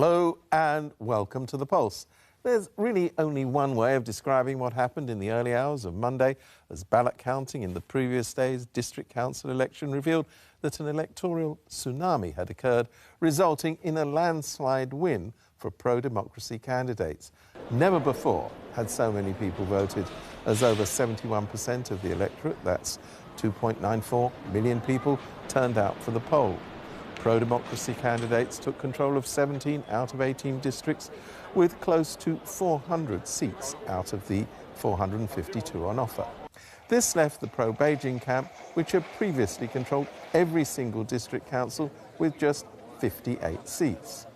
Hello and welcome to The Pulse. There's really only one way of describing what happened in the early hours of Monday as ballot counting in the previous day's district council election revealed that an electoral tsunami had occurred, resulting in a landslide win for pro-democracy candidates. Never before had so many people voted as over 71% of the electorate, that's 2.94 million people, turned out for the poll. Pro-democracy candidates took control of 17 out of 18 districts, with close to 400 seats out of the 452 on offer. This left the pro-Beijing camp, which had previously controlled every single district council, with just 58 seats.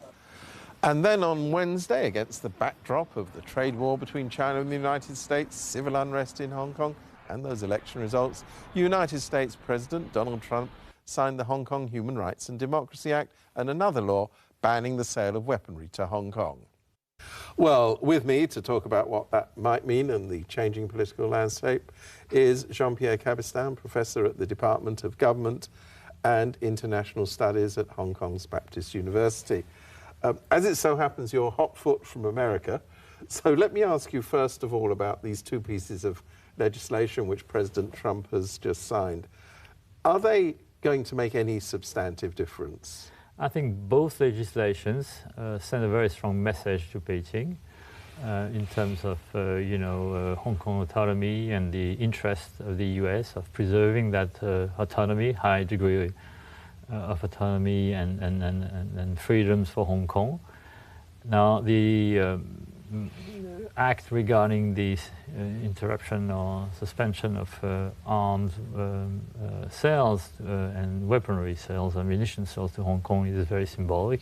And then on Wednesday, against the backdrop of the trade war between China and the United States, civil unrest in Hong Kong, and those election results, United States President Donald Trump signed the Hong Kong Human Rights and Democracy Act and another law banning the sale of weaponry to Hong Kong. Well, with me to talk about what that might mean and the changing political landscape is Jean Pierre Cabestan, Professor at the Department of Government and International Studies at Hong Kong's Baptist University. As it so happens, you're hot foot from America, so let me ask you first of all about these two pieces of legislation which President Trump has just signed. Are they going to make any substantive difference? I think both legislations send a very strong message to Beijing in terms of, Hong Kong autonomy and the interest of the US of preserving that autonomy, high degree of autonomy and freedoms for Hong Kong. Now, the act regarding the interruption or suspension of arms sales and weaponry sales, ammunition sales to Hong Kong is very symbolic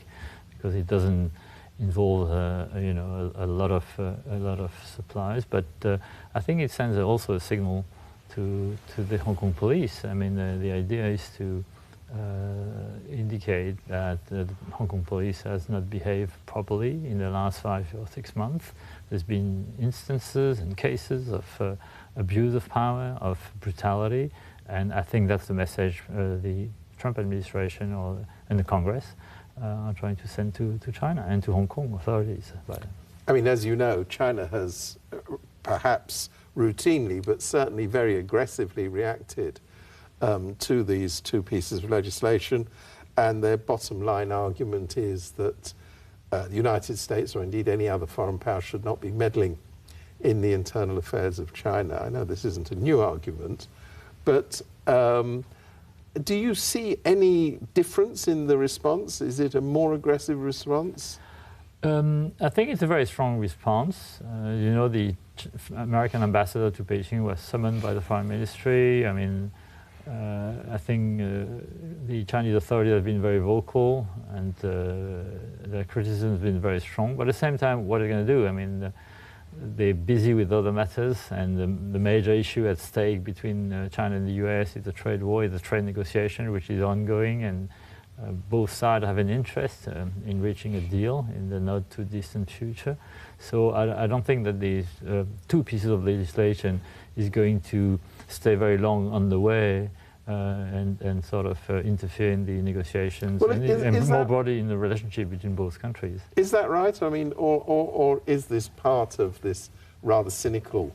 because it doesn't involve a lot of supplies. But I think it sends also a signal to the Hong Kong police. I mean, the idea is to indicate that the Hong Kong police has not behaved properly in the last 5 or 6 months. There's been instances and cases of abuse of power, of brutality, and I think that's the message the Trump administration and the Congress are trying to send to China and to Hong Kong authorities. I mean, as you know, China has perhaps routinely, but certainly very aggressively reacted to these two pieces of legislation, and their bottom line argument is that the United States, or indeed any other foreign power, should not be meddling in the internal affairs of China. I know this isn't a new argument, but do you see any difference in the response? Is it a more aggressive response? I think it's a very strong response. The American ambassador to Beijing was summoned by the foreign ministry. I mean, I think the Chinese authorities have been very vocal and their criticism has been very strong. But at the same time, what are they going to do? I mean, they're busy with other matters, and the major issue at stake between China and the US is the trade war, is the trade negotiation, which is ongoing, and both sides have an interest in reaching a deal in the not too distant future. So I don't think that these two pieces of legislation is going to stay very long on the way and sort of interfere in the negotiations and more broadly in the relationship between both countries. Is that right? I mean, or is this part of this rather cynical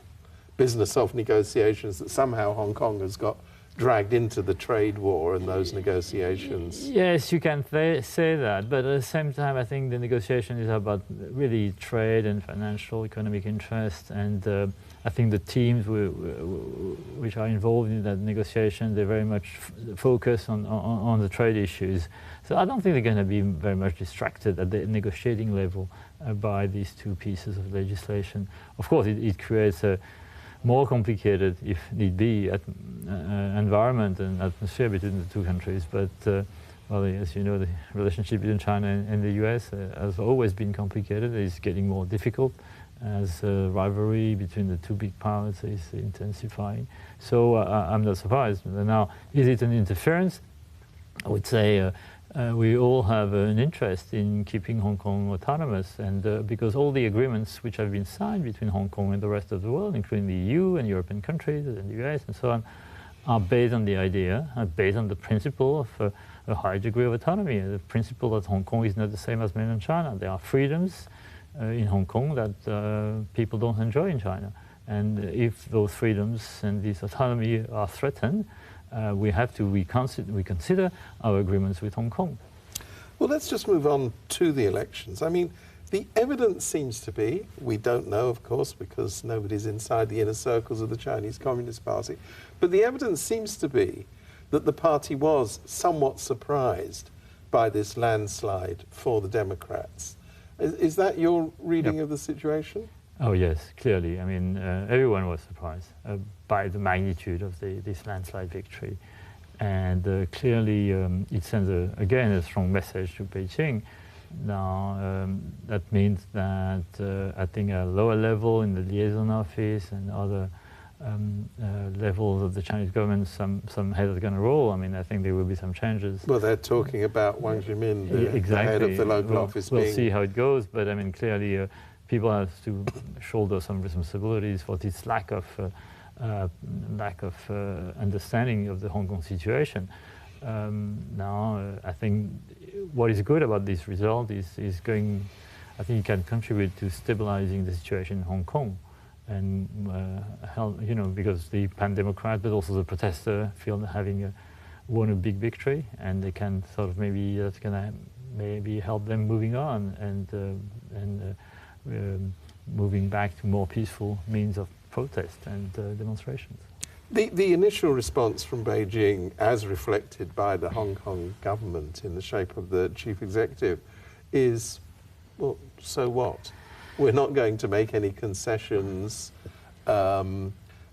business of negotiations that somehow Hong Kong has got dragged into the trade war and those negotiations? Yes, you can say that, but at the same time, I think the negotiation is about really trade and financial, economic interest, and I think the teams which are involved in that negotiation, they very much focus on the trade issues. So I don't think they're going to be very much distracted at the negotiating level by these two pieces of legislation. Of course, it creates a more complicated, if need be, environment and atmosphere between the two countries. But, well, as you know, the relationship between China and the US has always been complicated. It's getting more difficult as rivalry between the two big powers is intensifying. So I'm not surprised. Now, is it an interference? I would say we all have an interest in keeping Hong Kong autonomous, and because all the agreements which have been signed between Hong Kong and the rest of the world, including the EU and European countries and the US and so on, are based on the idea, based on the principle of a high degree of autonomy, the principle that Hong Kong is not the same as mainland China. There are freedoms in Hong Kong that people don't enjoy in China. And if those freedoms and this autonomy are threatened, we have to reconsider our agreements with Hong Kong. Well, let's just move on to the elections. I mean, the evidence seems to be, we don't know, of course, because nobody's inside the inner circles of the Chinese Communist Party, but the evidence seems to be that the party was somewhat surprised by this landslide for the Democrats. Is that your reading of the situation? Oh yes, clearly. I mean, everyone was surprised by the magnitude of this landslide victory. And clearly it sends, again, a strong message to Beijing. Now, that means that I think at a lower level in the liaison office and other levels of the Chinese government, some heads are going to roll. I mean, I think there will be some changes. Well, they're talking about Wang Zhimin, the head of the local office. We'll see how it goes, but I mean, clearly people have to shoulder some responsibilities for this lack of understanding of the Hong Kong situation. Now, I think what is good about this result is going, I think it can contribute to stabilizing the situation in Hong Kong and help, you know, because the pan-democrat but also the protester feel having won a big victory, and they can sort of maybe that's gonna maybe help them moving on and moving back to more peaceful means of protest and demonstrations. The initial response from Beijing, as reflected by the Hong Kong government in the shape of the chief executive, is, well, so what? We're not going to make any concessions.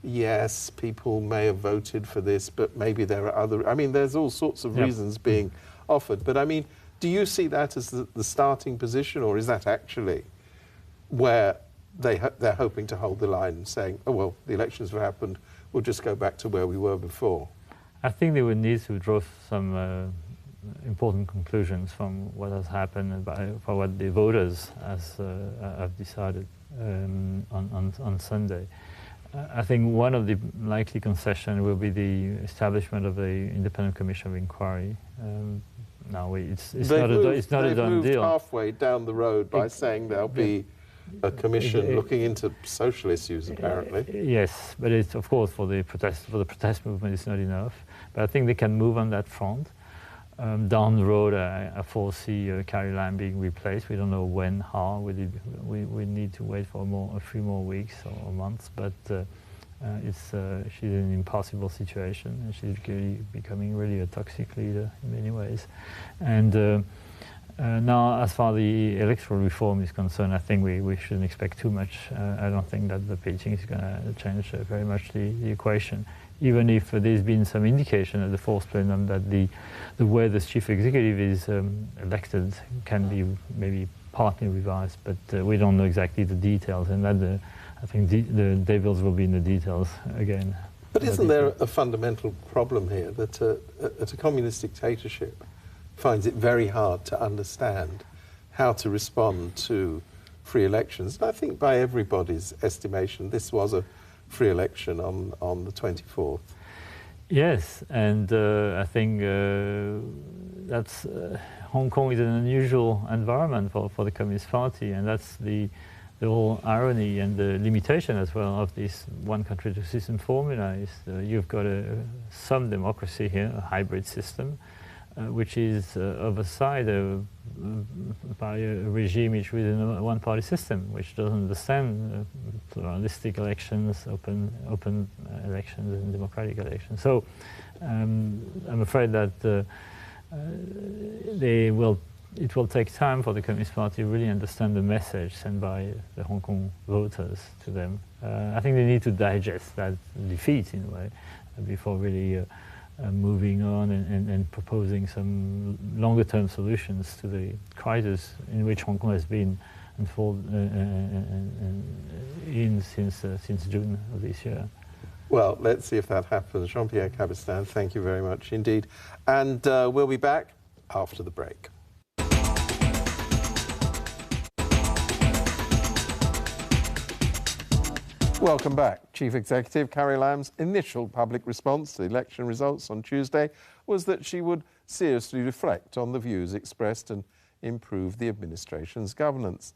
Yes, people may have voted for this, but maybe there are other... I mean, there's all sorts of reasons being offered. But I mean, do you see that as the starting position, or is that actually where they're hoping to hold the line and saying, oh, well, the elections have happened, we'll just go back to where we were before? I think they would need to draw some important conclusions from what has happened and for what the voters have decided on Sunday. I think one of the likely concessions will be the establishment of an independent commission of inquiry. Now, it's not a done deal. They've moved halfway down the road by saying there'll be a commission looking into social issues, apparently. Yes, but it's, of course, for the protest movement, it's not enough. But I think they can move on that front. Down the road, I foresee Carrie Lam being replaced. We don't know when, how. We need to wait for a few more weeks or months. But she's in an impossible situation, and she's becoming really a toxic leader in many ways. And now, as far as the electoral reform is concerned, I think we shouldn't expect too much. I don't think that the Beijing is going to change very much the equation, even if there's been some indication at the fourth plenum that the way the chief executive is elected can be maybe partly revised, but we don't know exactly the details, and that I think the devils will be in the details again. But isn't there a fundamental problem here that a communist dictatorship finds it very hard to understand how to respond to free elections? And I think by everybody's estimation, this was a free election on the 24th. Yes, and I think that's Hong Kong is an unusual environment for the Communist Party, and that's the whole irony and the limitation as well of this one country, two system formula. Is you've got some democracy here, a hybrid system, which is overside by a regime which is a one-party system, which doesn't understand pluralistic elections, open elections, and democratic elections. So I'm afraid that it will take time for the Communist Party to really understand the message sent by the Hong Kong voters to them. I think they need to digest that defeat in a way before really moving on and proposing some longer-term solutions to the crisis in which Hong Kong has been unfolded since June of this year. Well, let's see if that happens. Jean Pierre Cabestan, thank you very much indeed. And we'll be back after the break. Welcome back. Chief Executive Carrie Lam's initial public response to the election results on Tuesday was that she would seriously reflect on the views expressed and improve the administration's governance.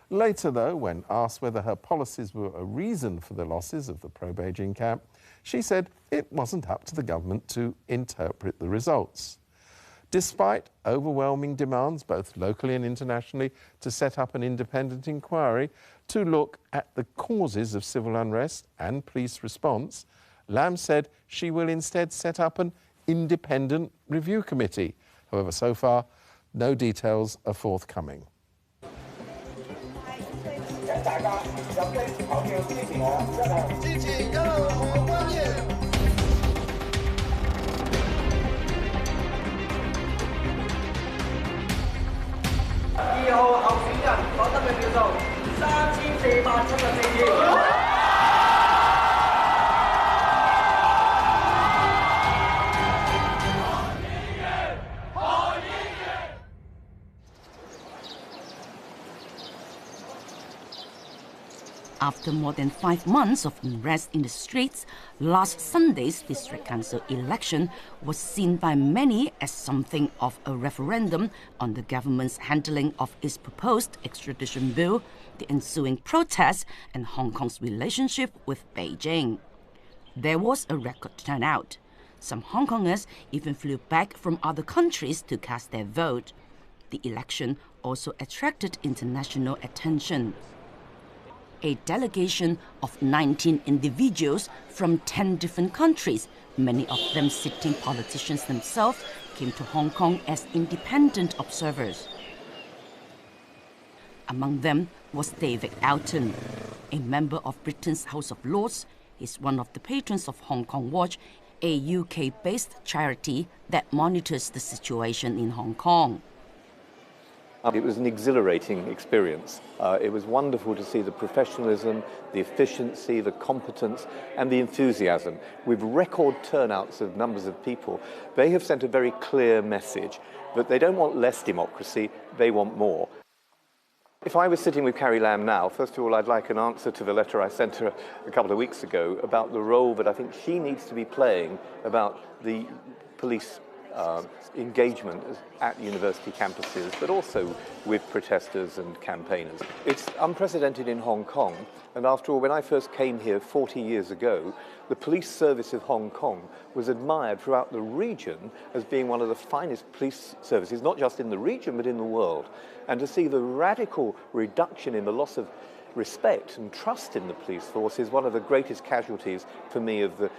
Later, though, when asked whether her policies were a reason for the losses of the pro-Beijing camp, she said it wasn't up to the government to interpret the results. Despite overwhelming demands, both locally and internationally, to set up an independent inquiry to look at the causes of civil unrest and police response, Lam said she will instead set up an independent review committee. However, so far, no details are forthcoming. After more than 5 months of unrest in the streets, last Sunday's district council election was seen by many as something of a referendum on the government's handling of its proposed extradition bill, the ensuing protests, and Hong Kong's relationship with Beijing. There was a record turnout. Some Hong Kongers even flew back from other countries to cast their vote. The election also attracted international attention. A delegation of 19 individuals from 10 different countries, many of them sitting politicians themselves, came to Hong Kong as independent observers. Among them was David Elton, a member of Britain's House of Lords. He's one of the patrons of Hong Kong Watch, a UK-based charity that monitors the situation in Hong Kong. It was an exhilarating experience. It was wonderful to see the professionalism, the efficiency, the competence, and the enthusiasm. With record turnouts of numbers of people, they have sent a very clear message that they don't want less democracy, they want more. If I was sitting with Carrie Lam now, first of all, I'd like an answer to the letter I sent her a couple of weeks ago about the role that I think she needs to be playing about the police engagement at university campuses, but also with protesters and campaigners. It's unprecedented in Hong Kong, and after all, when I first came here 40 years ago, the police service of Hong Kong was admired throughout the region as being one of the finest police services, not just in the region, but in the world. And to see the radical reduction in the loss of respect and trust in the police force is one of the greatest casualties for me of the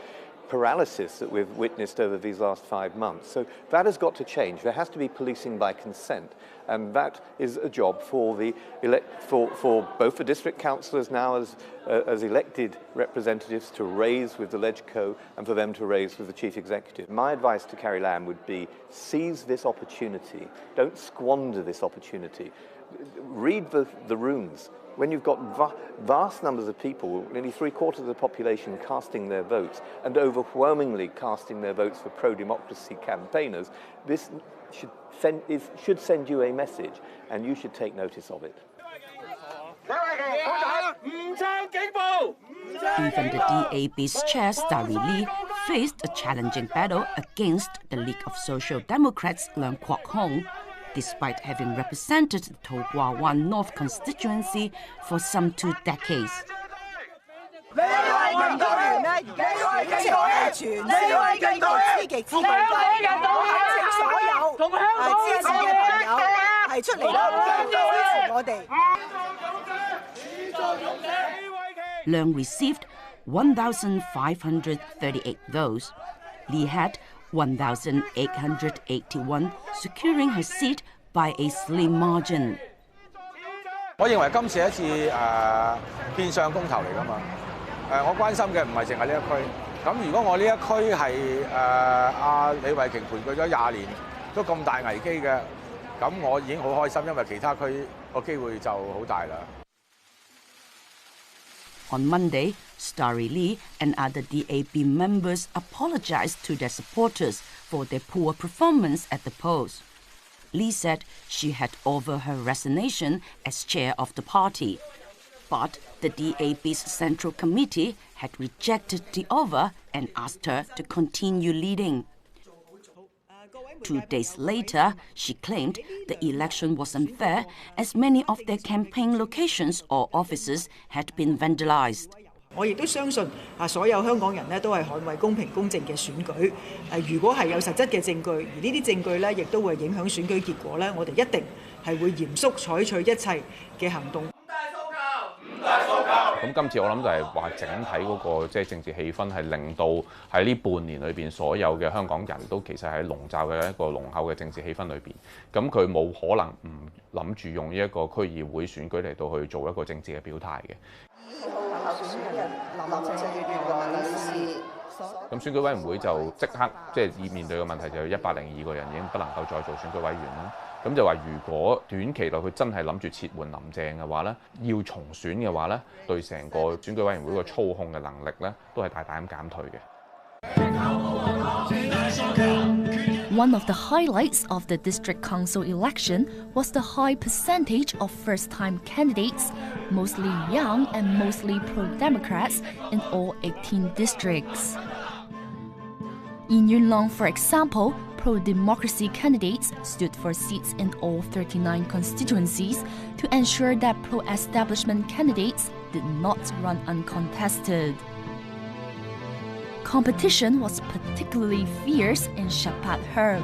paralysis that we've witnessed over these last 5 months. So that has got to change. There has to be policing by consent, and that is a job for the for both the district councillors now as elected representatives to raise with the LegCo and for them to raise with the chief executive. My advice to Carrie Lam would be seize this opportunity. Don't squander this opportunity. Read the rooms. When you've got vast numbers of people, nearly 3/4 of the population casting their votes, and overwhelmingly casting their votes for pro-democracy campaigners, this should send you a message, and you should take notice of it. Even the DAB's chair, Starry Lee, faced a challenging battle against the League of Social Democrats, Leung Kwok Hong, despite having represented the To Kwa Wan North constituency for some 2 decades. Leung received 1,538 votes. Lee had 1,881, securing her seat by a slim margin. 我認為今次一次變相公投嚟㗎嘛。我關心嘅唔係淨係呢一區。咁如果我呢一區係李慧瓊盤踞咗20年，都咁大危機嘅，咁我已經好開心，因為其他區個機會就好大啦。On Monday, Starry Lee and other DAB members apologized to their supporters for their poor performance at the polls. Lee said she had over her resignation as chair of the party. But the DAB's Central Committee had rejected the offer and asked her to continue leading. 2 days later, she claimed the election was unfair as many of their campaign locations or offices had been vandalized. 我亦都相信所有香港人咧都係捍衛公平公正嘅選舉。如果係有實質嘅證據，而呢啲證據咧亦都會影響選舉結果咧，我哋一定係會嚴肅採取一切嘅行動。咁今次我諗就係話整體嗰個即係政治氣氛係令到喺呢半年裏邊所有嘅香港人都其實係籠罩嘅一個濃厚嘅政治氣氛裏邊。咁佢冇可能唔諗住用呢一個區議會選舉嚟到去做一個政治嘅表態嘅。咁選舉委員會就即刻即係面對嘅問題就係102個人已經不能夠再做選舉委員啦。咁就話如果短期內佢真係諗住撤換林鄭嘅話咧，要重選嘅話咧，對成個選舉委員會個操控嘅能力咧，都係大大咁減退嘅。One of the highlights of the district council election was the high percentage of first-time candidates, mostly young and mostly pro-Democrats, in all 18 districts. In Yuen Long, for example, pro-democracy candidates stood for seats in all 39 constituencies to ensure that pro-establishment candidates did not run uncontested. Competition was particularly fierce in Chapat Heung,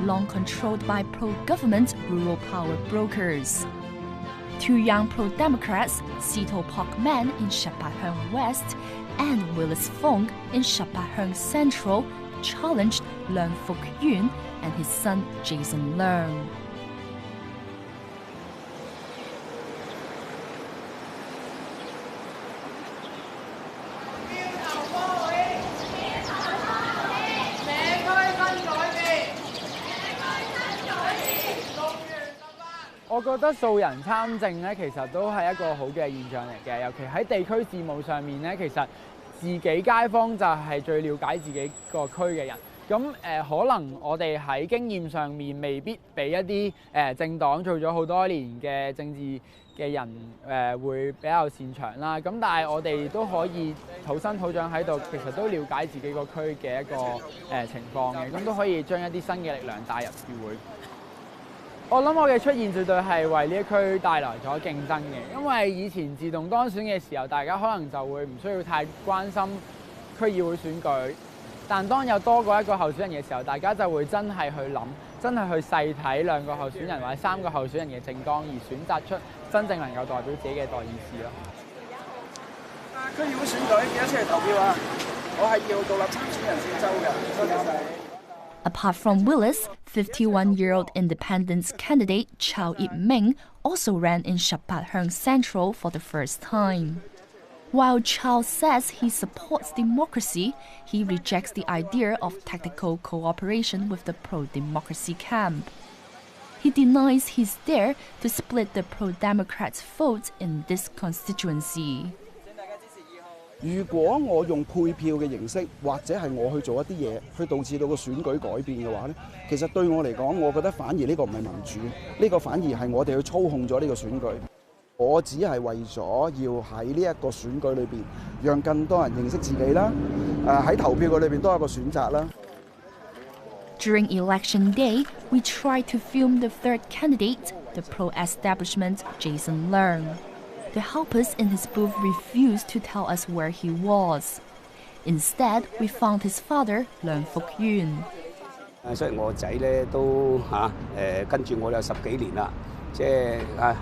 long controlled by pro-government rural power brokers. 2 young pro-Democrats, Sito Pok Man in Chapat Heung West and Willis Fong in Chapat Heung Central, challenged Leung Fuk Yun and his son Jason Leung. 我覺得數人參政咧，其實都係一個好嘅現象嚟嘅，尤其喺地區事務上面咧，其實自己街坊就係最了解自己個區嘅人。咁可能我哋喺經驗上面未必比一啲政黨做咗好多年嘅政治嘅人會比較擅長啦。咁但係我哋都可以土生土長喺度，其實都了解自己個區嘅一個情況嘅，咁都可以將一啲新嘅力量帶入議會。我諗我嘅出現絕對係為呢一區帶來咗競爭嘅，因為以前自動當選嘅時候，大家可能就會唔需要太關心區議會選舉，但當有多過一個候選人嘅時候，大家就會真係去諗，真係去細睇2個候選人或者3個候選人嘅政綱，而選擇出真正能夠代表自己嘅代議士咯。區議會選舉記得出嚟投票啊！我係要獨立參選人姓周嘅，多謝晒。Apart from Willis, 51-year-old independence candidate Chow Ip-ming also ran in Chapat Heung Central for the first time. While Chow says he supports democracy, he rejects the idea of tactical cooperation with the pro-democracy camp. He denies he's there to split the pro-Democrats' vote in this constituency. 如果我用配票嘅形式，或者係我去做一啲嘢，去導致到個選舉改變嘅話咧，其實對我嚟講，我覺得反而呢個唔係民主，呢個反而係我哋去操控咗呢個選舉。我只係為咗要喺呢一個選舉裏邊，讓更多人認識自己啦，喺投票嘅裏邊都有個選擇啦。During election day, we tried to film the third candidate, the pro-establishment Jason Leung. The helpers in his booth refused to tell us where he was. Instead, we found his father, Leung Fuk Yun. 所以我仔咧都跟住我有10幾年啦，即係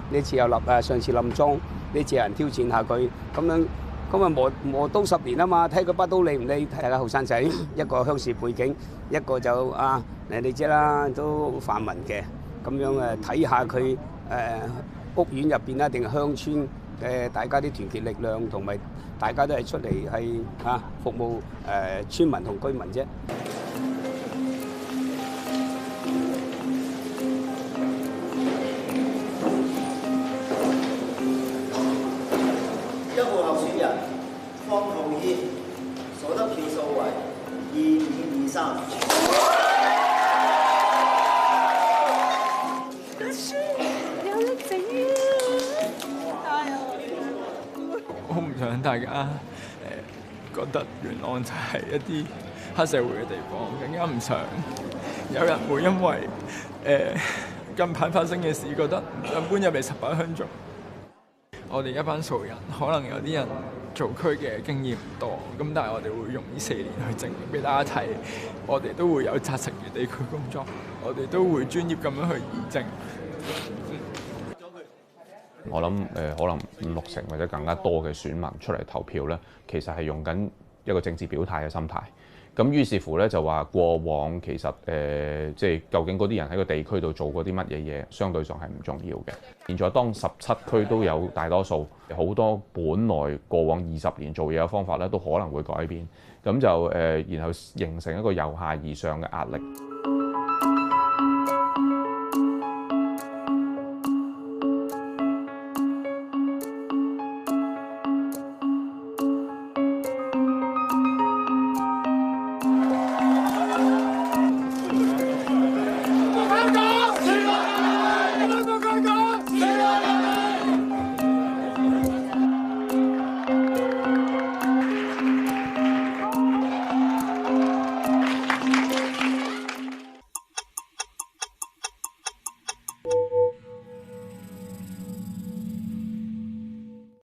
呢次又立上次冧莊，呢次有人挑戰下佢，咁磨刀10年啊嘛，睇佢把刀利唔利，睇下後生仔，一個鄉事背景，一個就你知啦，都泛民嘅，咁樣睇下佢屋苑入邊啦，定係鄉村。大家啲團結力量同埋大家都係出嚟係服務村民同居民啫。1號候選人方浩軒所得票數為2523。大家覺得元朗就係一啲黑社會嘅地方，更加唔想有人會因為近排發生嘅事覺得唔想搬入嚟18鄉做。我哋一班素人，可能有啲人做區嘅經驗唔多，咁但係我哋會用呢4年去證明俾大家睇，我哋都會有紮實嘅地區工作，我哋都會專業咁樣去議政。我諗可能5、6成或者更加多嘅選民出嚟投票咧，其實係用緊一個政治表態嘅心態。咁於是乎咧就話過往其實即係究竟嗰啲人喺個地區度做過啲乜嘢嘢，相對上係唔重要嘅。現在當17區都有大多數，好多本來過往20年做嘢嘅方法咧，都可能會改變。咁就然後形成一個由下而上嘅壓力。